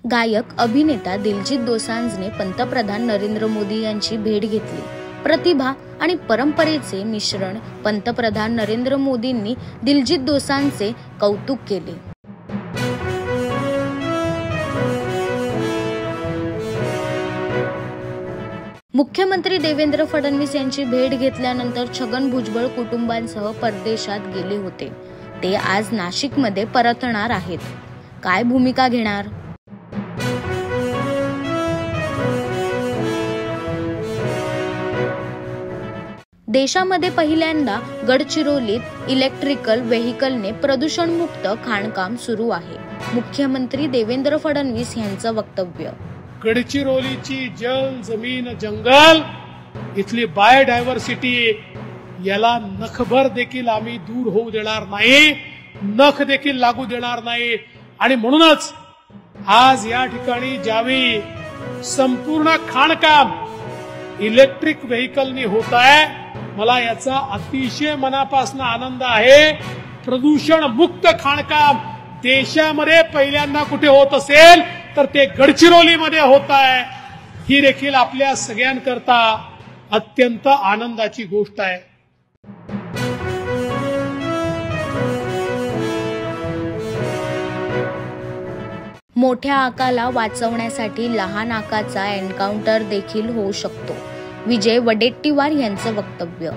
गायक अभिनेता दिलजीत दोसांझने पंतप्रधान नरेंद्र मोदी यांची भेट घेतली। प्रतिभा आणि परंपरेचे मिश्रण पंतप्रधान नरेंद्र मोदींनी दिलजीत दोसांझचे कौतुक केले। मुख्यमंत्री देवेंद्र फडणवीस यांची भेट घेतल्यानंतर छगन भुजबळ कुटुंबांसह परदेशात गेले होते। ते आज नाशिकमध्ये परतणार आहेत। काय भूमिका घेणार? देशामध्ये पहिल्यांदा गडचिरोलीत इलेक्ट्रिकल व्हेकलने प्रदूषणमुक्त खाणकाम सुरू आहे। मुख्यमंत्री देवेंद्र फडणवीस यांचं वक्तव्य। गडचिरोलीची जल जमीन जंगल इथली बायोडायव्हर्सिटी याला नखभर देखील आम्ही दूर होऊ देणार नाही, नख देखील लागू देणार नाही। आणि म्हणूनच आज या ठिकाणी ज्यावेळी संपूर्ण खाणकाम इलेक्ट्रिक व्हेकलनी होत आहे, मला याचा अतिशय मनापासून आनंद आहे। प्रदूषण मुक्त खाणकाम देशामध्ये पहिल्यांदा कुठे होत असेल तर ते गडचिरोलीमध्ये होत आहे। ही देखील आपल्या सगळ्यांकरता अत्यंत आनंदाची गोष्ट आहे। मोठ्या आकाला वाचवण्यासाठी लहान आकाचा एन्काउंटर देखील होऊ शकतो। विजय वडेट्टीवार यांचं वक्तव्य।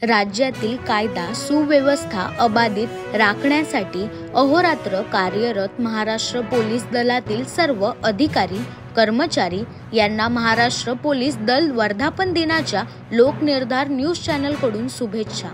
राज्यातील कायदा सुव्यवस्था अबाधित राखण्यासाठी अहोरात्र कार्यरत महाराष्ट्र पोलीस दलातील सर्व अधिकारी कर्मचारी यांना महाराष्ट्र पोलीस दल वर्धापन दिनाच्या लोकनिर्धार न्यूज चॅनल कडून शुभेच्छा।